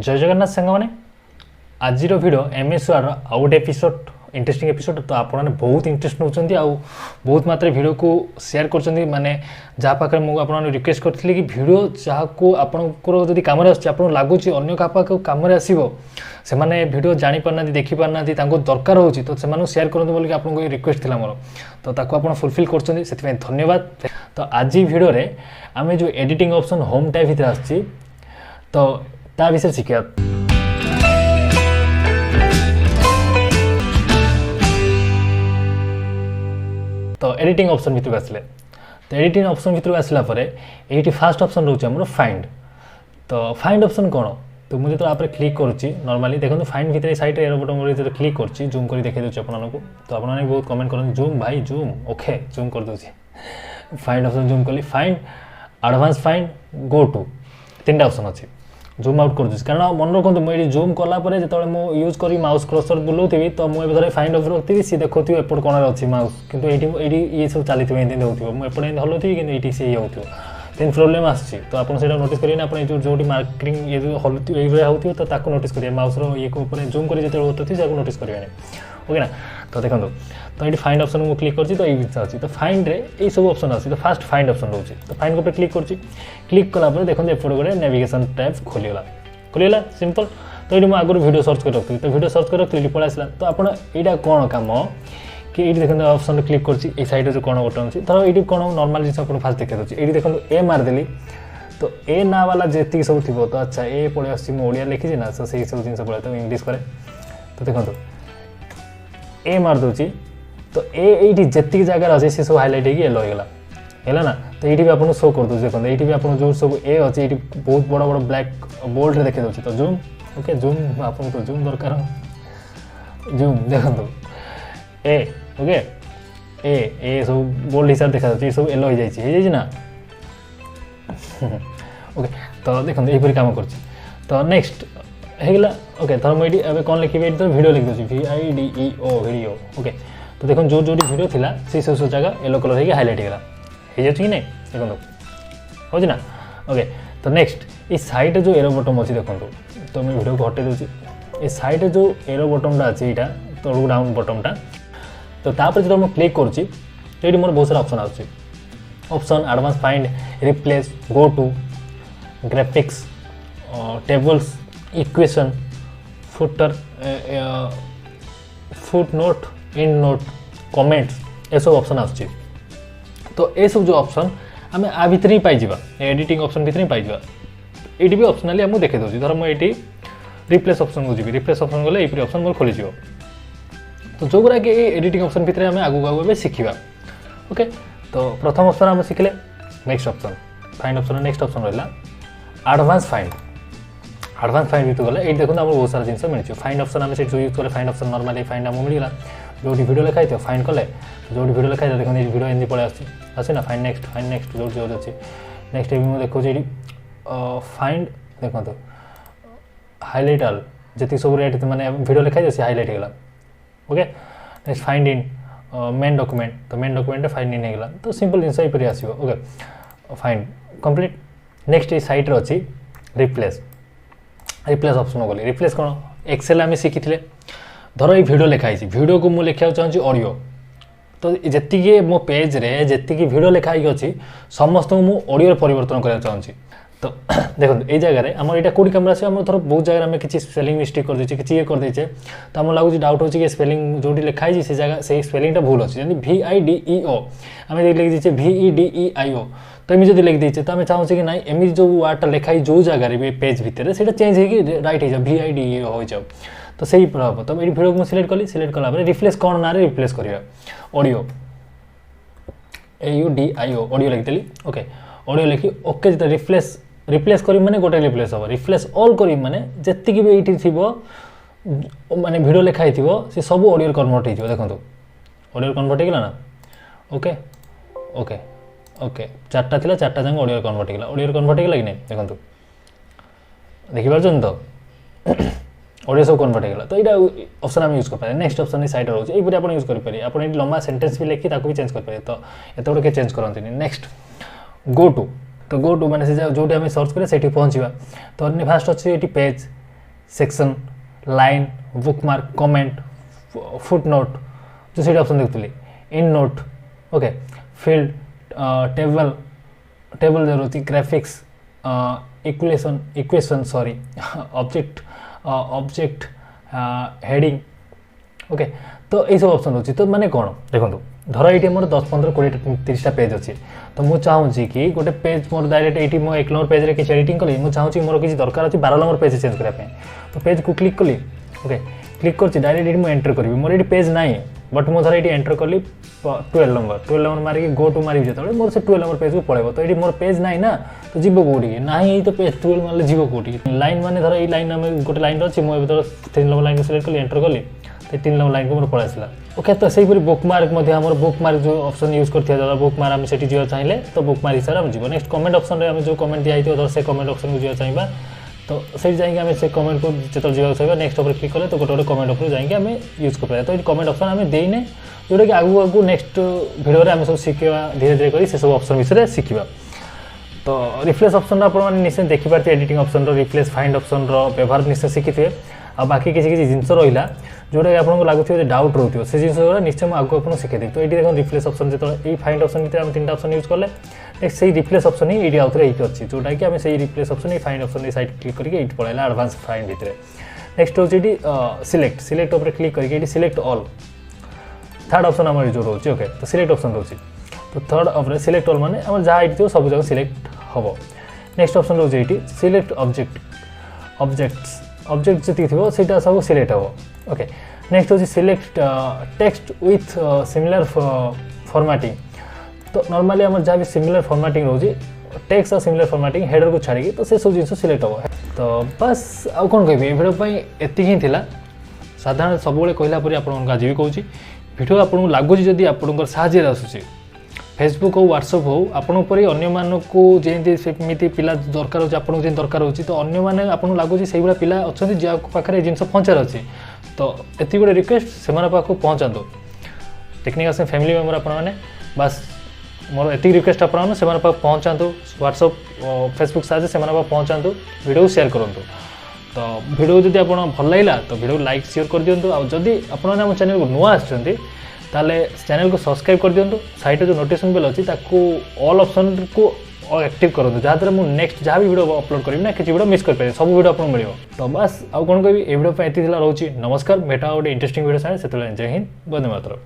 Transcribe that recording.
जय जगन्नाथ सांग मैंने आज भिडियो एमएसआर आउ गोटे एपिसोड इंटरेस्टिंग एपिसोड तो आपने बहुत इंटरेस्ट नौकरी आउ बहुत मात्रा भिडियो को शेयर कर माने जहाँ पाखे मुझे रिक्वेस्ट करी कि भिडियो जहाँ को आपंकर जब कम आपको लगुच अगर क्या कम आसो से भिडियो जापारना देखी पारना दरकार हो तो से शेयर करूँ बोलिए आपको रिक्वेस्ट थी मोर तो आप फुलफिल कर धन्यवाद। तो आज भिडियो आम जो एडिटिंग ऑप्शन होम टैब भीतर आसी तो ता विषय शिखा। तो एडिटिंग ऑप्शन भीतर आसिले तो एडिटिंग ऑप्शन भीतर आसला ये फास्ट ऑप्शन रोचे आम फाइंड। तो फाइंड ऑप्शन कौन तो मुझे तो आप क्लिक करुच्ची नॉर्मली देखो फाइंड भीतर साइड एरो बटन क्लिक कर जूम कर देखा दूसरी आपको तो आपने बहुत कमेंट कर जूम भाई जूम ओके जूम कर दूसरी फाइंड ऑप्शन जूम कली find advance find go to तीन ऑप्शन अच्छी जूम आउट कर दूसरी कारण मन रखु मुझे जूम कलापर जो मुझे यूज कर माउस क्रसर बुलाऊी तो मुझे थोड़े फाइंड ऑप्शन रखी सी देखो एपट कौन अच्छी माउस कि ये सब चली हो मुझे हल्लुवी कि ये सी होती देन प्रोब्लेम आसी तो आप नोटिस करेंगे आप जो मार्किंग ये जो हल्लुवी हो तो नोटिस करेंगे माउसर ये जूम कर जो नोटिस करेंगे ओके ना। तो देखो तो ये फाइंड ऑप्शन को क्लिक कर तो ये अच्छी तो फाइंड रे ये सब ऑप्शन अच्छी तो फास्ट फाइंड ऑप्शन रोचे तो फाइंड को क्लिक कर क्लिक कलापर देखो एपटे गोटे नेविगेशन टैब खोलीगला सिंपल। तो ये आगुरी वीडियो सर्च कर रखी तो वीडियो सर्च कर रखी पड़ा आसला तो आप यहाँ कौन कम कि ये देखो ऑप्शन क्लिक कर साइड जो कौन बटन अच्छी धर ये कौन नॉर्मल जिन आपको फास्ट देखा दूसरी ये देखो ए मारदेली तो ए ना वाला जी सब थी तो अच्छा ए पड़े आसा लिखी ना तो सही सब जिन पड़े तो इंग्लीश कै तो देखो ए मारदे तो ये जी जगार अच्छे से सब हाइलाइट हो गला है ना। तो ये भी आपको शो कर दूसरी देखो ये भी आप जो सब ए अच्छे ये बहुत बड़ बड़ ब्लैक बोल्ड रे देखा दूसरी तो जूम ओके जूम आपको तो जूम दरकार जूम देखो ए ओके ए सब बोल्ड हिसाब देखा ये सब येलो हो जाए ना ओके। तो देखो यहीपरी कम कर तो नेक्स्ट होगा ओके धर मुझे कौन लिखी तो वीडियो लिख दूसरी VIDEO वीडियो ओके। तो देखो जो जो वीडियो थिला से सब जगह येलो कलर हो हाइलाइट होगा कि नहीं देखो हो ना ओके। तो नेक्स्ट ये साइड जो एरो बटन अच्छी देखो तो मैं वीडियो को हटे दूसरी ये साइड जो एरो बटनटा अच्छी यहाँ तलू डाउन बटनटा तो तापर जो मुझे क्लिक करुच्ची तो ये मोर बहुत सारा ऑप्शन आछी option advance find replace go to graphics tables equation footer foot note endnote comments ये सब ऑप्शन आछी। तो ये सब जो ऑप्शन आम आ भीतर ही पाइबा एडिटिंग ऑप्शन भीतर ही पाइबा ये भी ऑप्शनली आमको देखे दूसरी धर मुझे रिप्लेस ऑप्शन को जी रिप्लेस ऑप्शन गले ये ऑप्शन मोर खोली तो जो गुरा कि एडिटिंग ऑप्शन भीतर आम आगू आगे शिखा ओके। तो प्रथम ऑप्शन आम शिखले next option find option next option रहा एडवांस फाइंड भीतर गले ये देखो बहुत सारा जिन मिली फाइंड ऑप्शन आम से यूज कले फाइंड ऑप्शन नॉर्मली फाइंड आमको मिलला जो वीडियो लिखाई थो फाइंड कले जो वीडियो लिखाई देखो ये वीडियो एमती पड़े आसे ना फाइंड नेक्स्ट जो जो अच्छी नेक्स्ट भी देखो फाइंड देखो तो हाइलाइट आल जी सब रेट मैंने वीडियो लिखाई से हाइलाइट होगा okay. Next find in main document तो मेन डॉक्यूमेंट फाइंड इन होगा तो सिंपल जिन यहीपरि आसो ओके फाइंड कंप्लीट। नेक्स्ट ये साइट रे अच्छी रिप्लेस ऑप्शन गली रिप्लेस कौन एक्सेल आम शिखी धर ये वीडियो लिखाई वीडियो को मुझे लिखा चाहिए ऑडियो तो जी मो पेज रे जी वीडियो लिखाई अच्छी समस्त मुझे ऑडियो परिवर्तन करना चाहिए। तो देखो ये जगह आम यहाँ कौटी कैमरा से धर बहुत जगह आम किसी स्पेलिंग मिस्टेक कर देचे कि ये कर देचे तो आम लगुच डाउट होची कि स्पेलिंग जो लिखाई से जगह से स्पेलिंगटा भूल अच्छी VIDEO आम लिख दीचे VEDIO तो एमती जो लिख दीचे तो आम चाहूँ कि ना एमती जो वार्डटा लिखाई जो जगह पेज भितर से चेंज हो रईट हो VIDEO हो जाओ तो सही हम तो ये वीडियो को सिलेक्ट कली सिलेक्ट कला रिप्लेस कौन ना रिप्लेस करवा ऑडियो AUDIO ऑडियो लिखिली ओके ऑडियो लिखी ओके जो रिप्लेस करी माने गोटे रिप्लेस हम रिप्लेस ऑल करी माने जी भी ये थी माने वीडियो लिखाई थी सी सब ऑडियो कन्वर्ट हो देखो ऑडियो कन्वर्ट होगा ना ओके ओके ओके चार्टा थी चार्टा जाक ऑडियो कन्वर्ट होगा कि नहीं देखो देखिपार तो ऑडियो सब कन्वर्ट होगा तो यहाँ ऑप्शन आम यूज कर नेक्स्ट ऑप्शन साइड रोचे ये आप यूज करेंगे आप लंबा सेंटेंस भी लिखी भी चेंज करेंगे तो ये बड़े चेंज करते नेक्स्ट गो टू तो गो टू मैंने जो आम सर्च करें से पहुँचा तो फास्ट अच्छे ये page section line bookmark comment footnote जो सही ऑप्शन देखुली endnote okay field table table जरूरत graphics equation sorry object heading okay तो ये सब ऑप्शन होची तो माने कौन देखो धर ये मोर 10 15 20 30 पेज अच्छी तो मुझे चाहूँगी कि गोटे पेज मोर डायरेक्ट ये मो 1 नंबर पेज किसी एडिटिंग कली मुझे चाहूँगी मोर किसी दरकार अच्छी 12 नंबर पेज चेंज करने तो पेज को क्लिक कली ओके क्लिक कर डायरेक्ट ये एंटर करी मोर ये पेज ना बट मुझे धर ये एंटर कली 12 नंबर मारिक गो टू मारि जो मोर से 12 नंबर पेज को पड़े तो ये मोर पेज ना ना तो जीव कौटी ना ही तो पेज 12 मारे जीव कौटी लाइन माने धर ये लाइन आम गोटे लाइन अच्छी मुझे धर 3 नंबर लाइन को सिलेक्ट कली एंटर कली तो 3 नंबर लाइन को मोर पड़ा आसला ओके तो सहीपरि बुकमार्क आम बुकमार्क जो ऑप्शन यूज कर बुकमार्क आम से चाहिए तो बुकमार्क हिसाब से नेक्स्ट कमेंट ऑप्शन में आम जो कमेंट दिखाई धर से कमेंट ऑप्शन को जा चाहिए तो से जाएंगे आम से कमेंट को जो जावाक चाहिए नेक्स्ट उपर क्लिक कले तो गोटे गोटे कमेंट उपर जाएंगे आम यूज कर तो ये कमेंट ऑप्शन आम देने जोटा कि आगू आगू नेक्स्ट वीडियो आम सब शिखा धीरे धीरे कर सब ऑप्शन विषय शिखा तो रिप्लेस ऑप्शन आप निश्चय देखिपारे editing option replace find option व्यवहार निश्चय शिखी आ बाकी किसी किसी जिन रहा जोटा कि आपको लगुव डाउट रोक से जिन निश्चय मैं आगे आपको शिखेदी तो ये देखो रिप्लेस ऑप्शन जो ये फाइंड ऑप्शन भितर आम 3टा ऑप्शन यूज कले नेक्स्ट से रिप्लेस ऑप्शन ही ये आउे ये अच्छी जोटा कि आम से replace option find option side click करके पड़ेगा एडवांस फाइंड भितर नेक्स्ट हूँ ये सिलेक्ट उपर क्लिक करके सिलेक्ट ऑल थर्ड ऑप्शन आम जो रोचे ओके तो सिलेक्ट ऑप्शन रोचे तो थर्ड ऑप्शन सिलेक्ट ऑल माने आम जहाँ ये सब जगह सिलेक्ट हम नेक्स्ट ऑप्शन रोचे ये सिलेक्ट ऑब्जेक्ट जी थी सब सिलेक्ट हम ओके नेक्स्ट हूँ select text with similar formatting तो नॉर्मली आम जहाँ भी सिमिलर फॉर्मेटिंग रोचे टेक्स्ट और सिमिलर फॉर्मेटिंग हेडर को छाड़ी तो से सब जिन सिलेक्ट हम तो बस आउ कौन कह भिडियो एति ही था साधारण सब कहला परी आज भी कहूँ भिडियो आपको लगुच जदि आप साहाଯ୍य आसूँ फेसबुक हो व्हाट्सएप हो आपण परी अन्य मानकू जेमती पिला दरकार होची आपन जेन दरकार होची तो अन्य माने आपन लागुची सेही गुला पिला अछंती जे पाखरे जिंस पहुंचार अछि तो एति गुडे रिक्वेस्ट सेमाना पाखु पहुंचांदो टेक्निकल से फैमिली मेंबर आपन माने बस मोर एति रिक्वेस्ट आपन माने सेमाना पाखु पहुंचांदो व्हाट्सएप फेसबुक साजे सेमाना पाखु पहुंचांदो वीडियो शेयर करंतु तो वीडियो जदि आपन भल लागला तो वीडियो लाइक शेयर कर दियंतु आ जदि आपन माने हम चैनल को नुआ आछंती ताले चैनल को सब्सक्राइब कर दियंतु साइड जो नोटिफिकेशन बेल अच्छी ऑल ऑप्शन को एक्टिव करूँ जहाँद्वारा मुझे नेक्स्ट जहाँ भी वीडियो अपलोड करी ना किसी वीडियो मिस कर पारे सब वीडियो आपको मिल तो बस आउ कौन कह वीडियो रोचे नमस्कार भेटा गोटे इंटरेस्टिंग वीडियो सारे से जय हिंद वंदे मातरम।